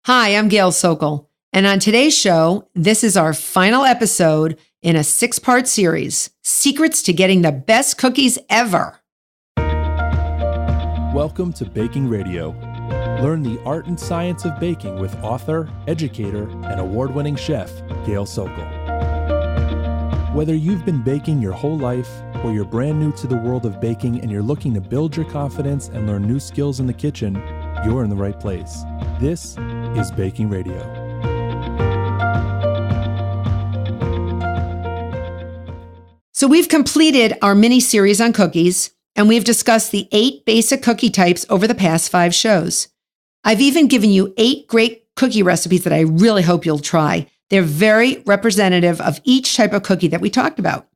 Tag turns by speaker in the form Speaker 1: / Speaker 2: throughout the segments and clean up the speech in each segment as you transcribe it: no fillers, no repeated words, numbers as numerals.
Speaker 1: Hi, I'm Gail Sokol, and on today's show, this is our final episode in a 6-part series, Secrets to Getting the Best Cookies Ever.
Speaker 2: Welcome to Baking Radio. Learn the art and science of baking with author, educator, and award-winning chef, Gail Sokol. Whether you've been baking your whole life or you're brand new to the world of baking and you're looking to build your confidence and learn new skills in the kitchen, you're in the right place. This is Baking Radio.
Speaker 1: So we've completed our mini-series on cookies, and we've discussed the 8 basic cookie types over the past 5 shows. I've even given you 8 great cookie recipes that I really hope you'll try. They're very representative of each type of cookie that we talked about.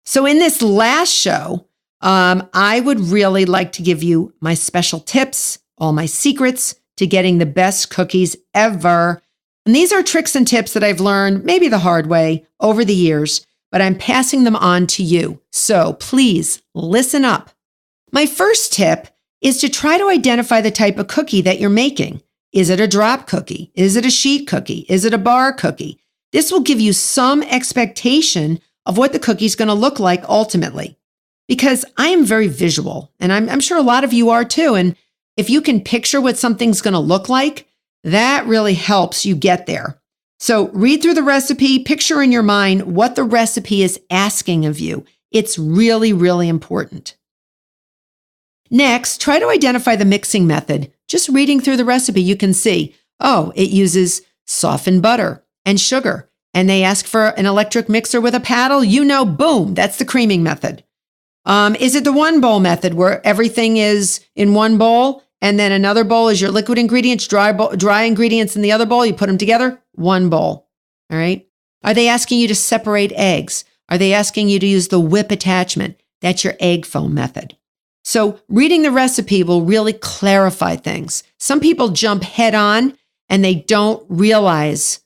Speaker 1: So in this last show, I would really like to give you my special tips, all my secrets to getting the best cookies ever. And these are tricks and tips that I've learned, maybe the hard way, over the years, but I'm passing them on to you. So please listen up. My first tip is to try to identify the type of cookie that you're making. Is it a drop cookie? Is it a sheet cookie? Is it a bar cookie? This will give you some expectation of what the cookie's going to look like ultimately. Because I am very visual, and I'm sure a lot of you are too. And if you can picture what something's going to look like, that really helps you get there. So read through the recipe, picture in your mind what the recipe is asking of you. It's really, really important. Next, try to identify the mixing method. Just reading through the recipe, you can see, it uses softened butter and sugar, and they ask for an electric mixer with a paddle. Boom, that's the creaming method. Is it the one bowl method where everything is in one bowl and then another bowl is your liquid ingredients, dry ingredients in the other bowl? You put them together, one bowl. All right. Are they asking you to separate eggs? Are they asking you to use the whip attachment? That's your egg foam method. So reading the recipe will really clarify things. Some people jump head on and they don't realize,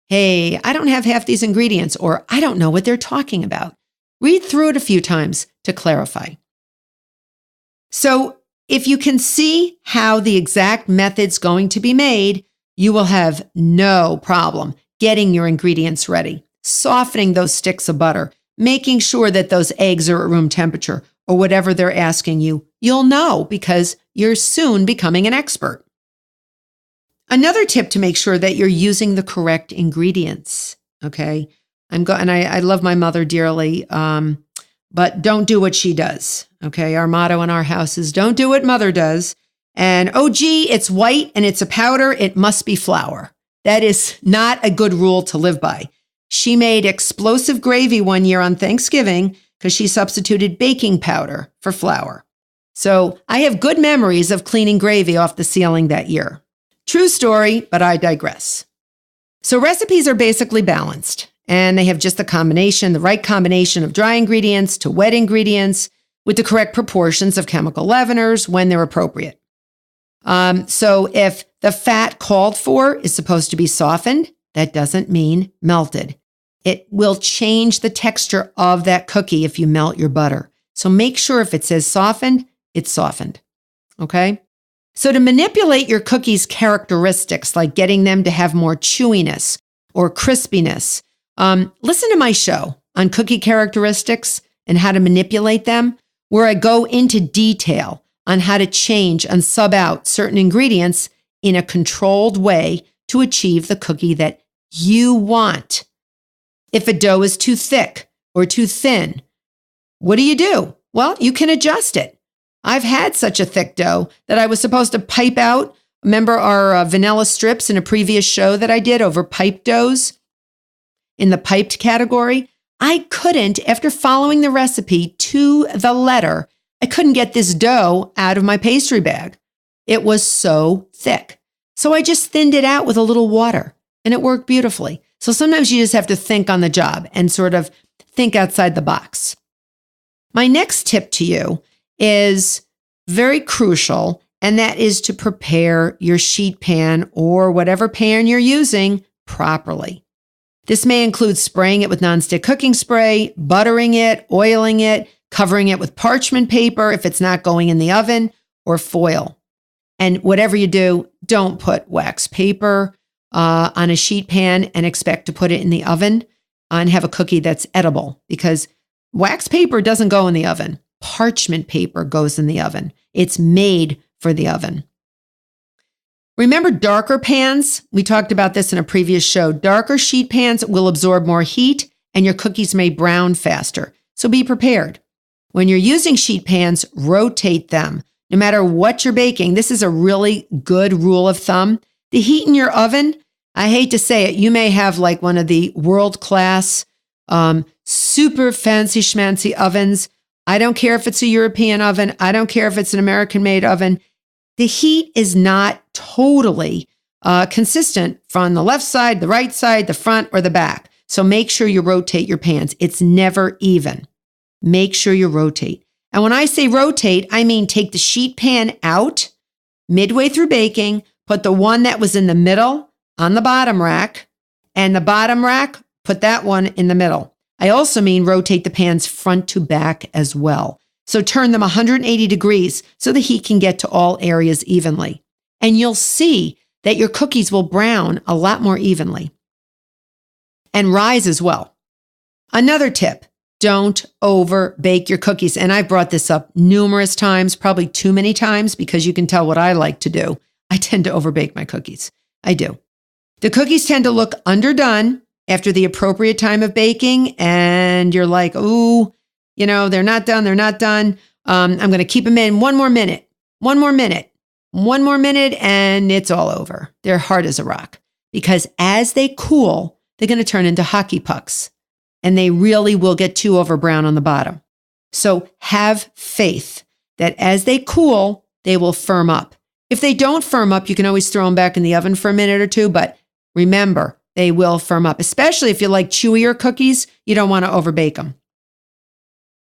Speaker 1: hey, I don't have half these ingredients, or I don't know what they're talking about. Read through it a few times to clarify. So if you can see how the exact method's going to be made, you will have no problem getting your ingredients ready, softening those sticks of butter, making sure that those eggs are at room temperature or whatever they're asking you. You'll know because you're soon becoming an expert. Another tip to make sure that you're using the correct ingredients, okay? I love my mother dearly, but don't do what she does, okay? Our motto in our house is don't do what mother does. And, it's white and it's a powder, it must be flour. That is not a good rule to live by. She made explosive gravy one year on Thanksgiving because she substituted baking powder for flour. So I have good memories of cleaning gravy off the ceiling that year. True story, but I digress. So recipes are basically balanced. And they have just the right combination of dry ingredients to wet ingredients with the correct proportions of chemical leaveners when they're appropriate. So if the fat called for is supposed to be softened, that doesn't mean melted. It will change the texture of that cookie if you melt your butter. So make sure if it says softened, it's softened. Okay? So to manipulate your cookie's characteristics, like getting them to have more chewiness or crispiness, listen to my show on cookie characteristics and how to manipulate them, where I go into detail on how to change and sub out certain ingredients in a controlled way to achieve the cookie that you want. If a dough is too thick or too thin, what do? Well, you can adjust it. I've had such a thick dough that I was supposed to pipe out. Remember our vanilla strips in a previous show that I did over piped doughs? In the piped category, I couldn't, after following the recipe to the letter, I couldn't get this dough out of my pastry bag. It was so thick. So I just thinned it out with a little water, and it worked beautifully. So sometimes you just have to think on the job and sort of think outside the box. My next tip to you is very crucial, and that is to prepare your sheet pan or whatever pan you're using properly. This may include spraying it with nonstick cooking spray, buttering it, oiling it, covering it with parchment paper if it's not going in the oven, or foil. And whatever you do, don't put wax paper on a sheet pan and expect to put it in the oven and have a cookie that's edible, because wax paper doesn't go in the oven. Parchment paper goes in the oven. It's made for the oven. Remember darker pans? We talked about this in a previous show. Darker sheet pans will absorb more heat and your cookies may brown faster. So be prepared. When you're using sheet pans, rotate them. No matter what you're baking, this is a really good rule of thumb. The heat in your oven, I hate to say it, you may have like one of the world-class, super fancy schmancy ovens. I don't care if it's a European oven. I don't care if it's an American-made oven. The heat is not totally consistent from the left side, the right side, the front, or the back. So make sure you rotate your pans. It's never even. Make sure you rotate. And when I say rotate, I mean take the sheet pan out midway through baking, put the one that was in the middle on the bottom rack, and the bottom rack, put that one in the middle. I also mean rotate the pans front to back as well. So turn them 180 degrees so the heat can get to all areas evenly. And you'll see that your cookies will brown a lot more evenly and rise as well. Another tip, don't over bake your cookies. And I've brought this up numerous times, probably too many times, because you can tell what I like to do. I tend to over bake my cookies. I do. The cookies tend to look underdone after the appropriate time of baking. And you're like, ooh, they're not done. They're not done. I'm going to keep them in one more minute, and it's all over. They're hard as a rock, because as they cool, they're going to turn into hockey pucks, and they really will get too over brown on the bottom. So have faith that as they cool, they will firm up. If they don't firm up, you can always throw them back in the oven for a minute or two, but remember, they will firm up, especially if you like chewier cookies. You don't want to overbake them.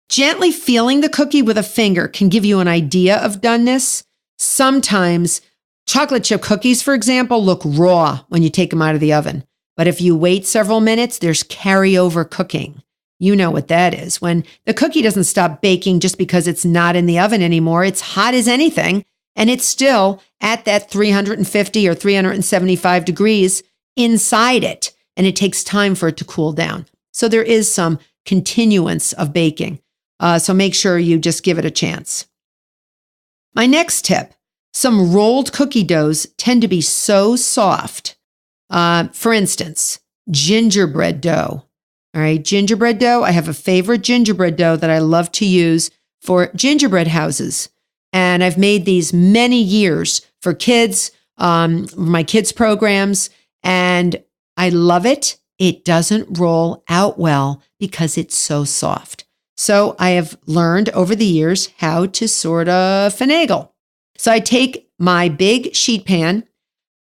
Speaker 1: Gently feeling the cookie with a finger can give you an idea of doneness. Sometimes chocolate chip cookies, for example, look raw when you take them out of the oven. But if you wait several minutes, there's carryover cooking. You know what that is. When the cookie doesn't stop baking just because it's not in the oven anymore, it's hot as anything, and it's still at that 350 or 375 degrees inside it, and it takes time for it to cool down. So there is some continuance of baking. So make sure you just give it a chance. My next tip, some rolled cookie doughs tend to be so soft. For instance, gingerbread dough. All right, gingerbread dough. I have a favorite gingerbread dough that I love to use for gingerbread houses. And I've made these many years for kids, my kids' programs, and I love it. It doesn't roll out well because it's so soft. So I have learned over the years how to sort of finagle. So I take my big sheet pan,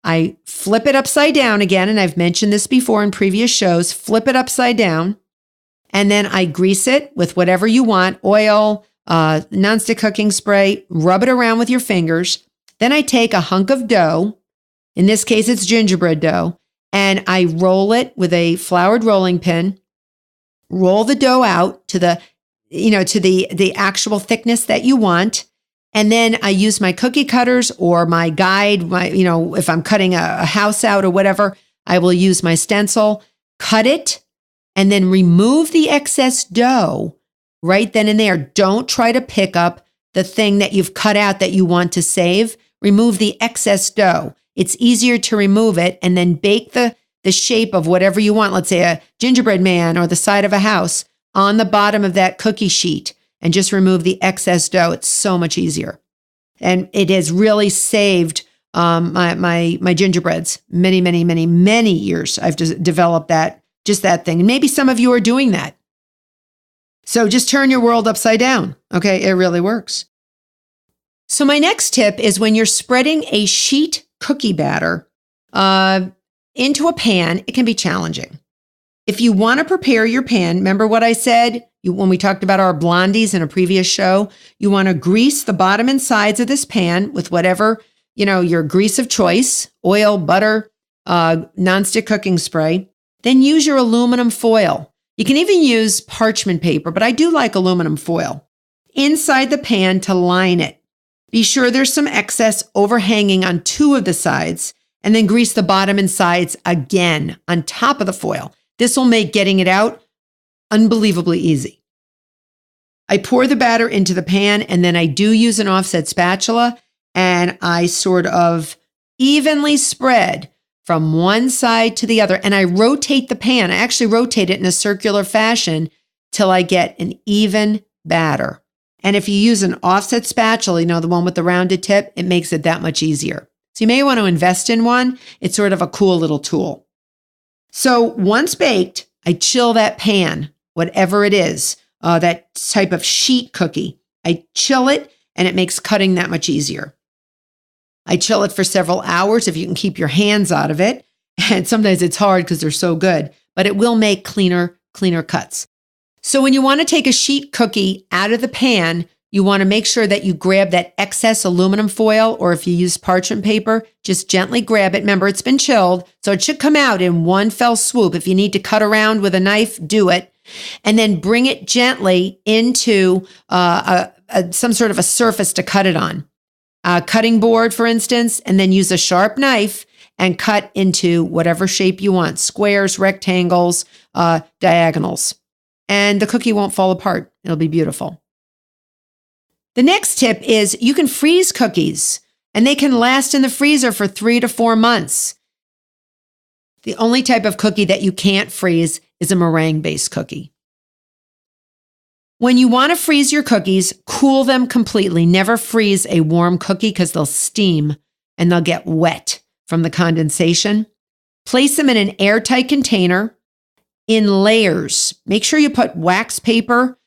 Speaker 1: I flip it upside down again, and I've mentioned this before in previous shows, flip it upside down, and then I grease it with whatever you want, oil, nonstick cooking spray, rub it around with your fingers. Then I take a hunk of dough, in this case it's gingerbread dough, and I roll it with a floured rolling pin, roll the dough out to the actual thickness that you want. And then I use my cookie cutters or my guide, if I'm cutting a house out or whatever, I will use my stencil, cut it, and then remove the excess dough right then and there. Don't try to pick up the thing that you've cut out that you want to save. Remove the excess dough. It's easier to remove it and then bake the shape of whatever you want, let's say a gingerbread man or the side of a house, on the bottom of that cookie sheet, and just remove the excess dough. It's so much easier. And it has really saved my gingerbreads many years. I've just developed that thing. And maybe some of you are doing that. So just turn your world upside down. Okay, it really works. So my next tip is when you're spreading a sheet cookie batter into a pan, it can be challenging. If you want to prepare your pan, remember what I said when we talked about our blondies in a previous show, you want to grease the bottom and sides of this pan with whatever, your grease of choice, oil, butter, nonstick cooking spray. Then use your aluminum foil. You can even use parchment paper, but I do like aluminum foil inside the pan to line it. Be sure there's some excess overhanging on 2 of the sides, and then grease the bottom and sides again on top of the foil. This will make getting it out unbelievably easy. I pour the batter into the pan, and then I do use an offset spatula, and I sort of evenly spread from one side to the other, and I rotate the pan. I actually rotate it in a circular fashion till I get an even batter. And if you use an offset spatula, the one with the rounded tip, it makes it that much easier. So you may want to invest in one. It's sort of a cool little tool. So once baked, I chill that pan, whatever it is, that type of sheet cookie. I chill it, and it makes cutting that much easier. I chill it for several hours if you can keep your hands out of it. And sometimes it's hard because they're so good, but it will make cleaner cuts. So when you want to take a sheet cookie out of the pan, you want to make sure that you grab that excess aluminum foil, or if you use parchment paper, just gently grab it. Remember, it's been chilled, so it should come out in one fell swoop. If you need to cut around with a knife, do it. And then bring it gently into some sort of a surface to cut it on. A cutting board, for instance, and then use a sharp knife and cut into whatever shape you want, squares, rectangles, diagonals. And the cookie won't fall apart. It'll be beautiful. The next tip is you can freeze cookies, and they can last in the freezer for 3 to 4 months. The only type of cookie that you can't freeze is a meringue-based cookie. When you want to freeze your cookies, cool them completely. Never freeze a warm cookie because they'll steam and they'll get wet from the condensation. Place them in an airtight container in layers. Make sure you put wax paper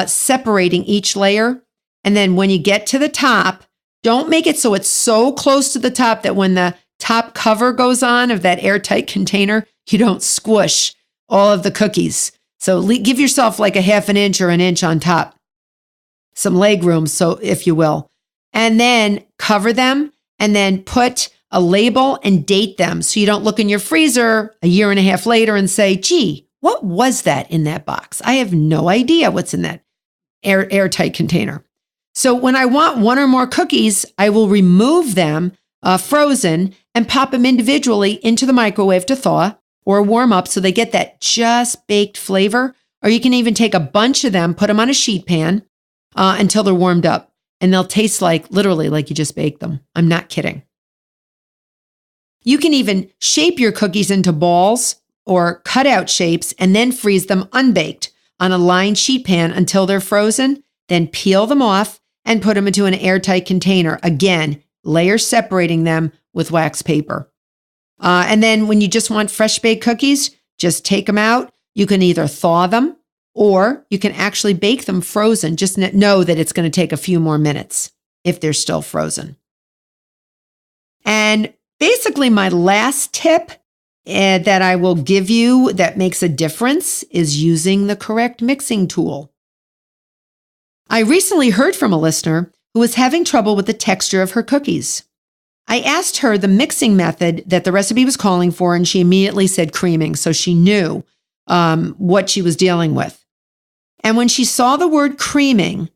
Speaker 1: separating each layer. And then when you get to the top, don't make it so it's so close to the top that when the top cover goes on of that airtight container, you don't squish all of the cookies. So give yourself like a half an inch or an inch on top, some leg room, so if you will. And then cover them, and then put a label and date them so you don't look in your freezer a year and a half later and say, gee, what was that in that box? I have no idea what's in that airtight container. So when I want 1 or more cookies, I will remove them frozen and pop them individually into the microwave to thaw or warm up so they get that just baked flavor. Or you can even take a bunch of them, put them on a sheet pan until they're warmed up, and they'll taste literally like you just baked them. I'm not kidding. You can even shape your cookies into balls or cutout shapes and then freeze them unbaked on a lined sheet pan until they're frozen. Then peel them off and put them into an airtight container. Again, layers separating them with wax paper. And then when you just want fresh baked cookies, just take them out. You can either thaw them or you can actually bake them frozen. Just know that it's going to take a few more minutes if they're still frozen. And basically my last tip that I will give you that makes a difference is using the correct mixing tool. I recently heard from a listener who was having trouble with the texture of her cookies. I asked her the mixing method that the recipe was calling for, and she immediately said creaming, so she knew what she was dealing with. And when she saw the word creaming,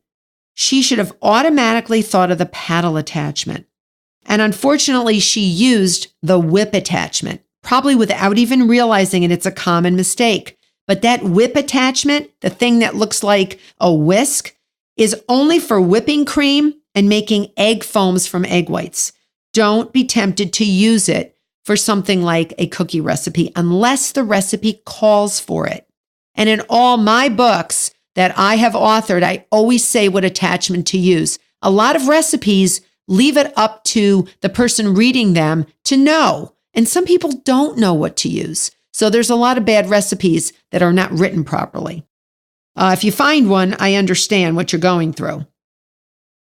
Speaker 1: she should have automatically thought of the paddle attachment. And unfortunately, she used the whip attachment, probably without even realizing it. It's a common mistake. But that whip attachment, the thing that looks like a whisk, is only for whipping cream and making egg foams from egg whites. Don't be tempted to use it for something like a cookie recipe unless the recipe calls for it. And in all my books that I have authored, I always say what attachment to use. A lot of recipes leave it up to the person reading them to know. And some people don't know what to use. So there's a lot of bad recipes that are not written properly. If you find one, I understand what you're going through.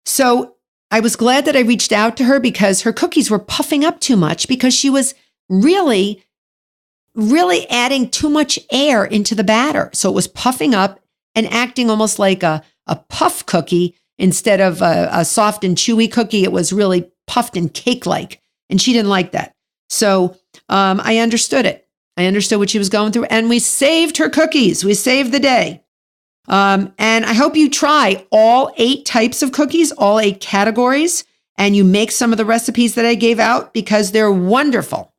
Speaker 1: So I was glad that I reached out to her because her cookies were puffing up too much because she was really adding too much air into the batter. So it was puffing up and acting almost like a puff cookie instead of a soft and chewy cookie. It was really puffed and cake-like, and she didn't like that. So I understood it. I understood what she was going through, and we saved her cookies. We saved the day. And I hope you try all 8 types of cookies, all 8 categories, and you make some of the recipes that I gave out because they're wonderful.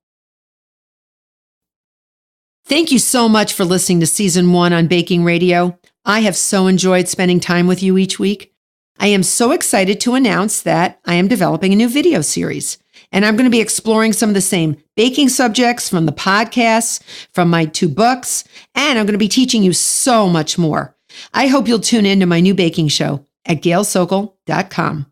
Speaker 1: Thank you so much for listening to Season 1 on Baking Radio. I have so enjoyed spending time with you each week. I am so excited to announce that I am developing a new video series, and I'm going to be exploring some of the same baking subjects from the podcasts, from my 2 books, and I'm going to be teaching you so much more. I hope you'll tune in to my new baking show at gailsokol.com.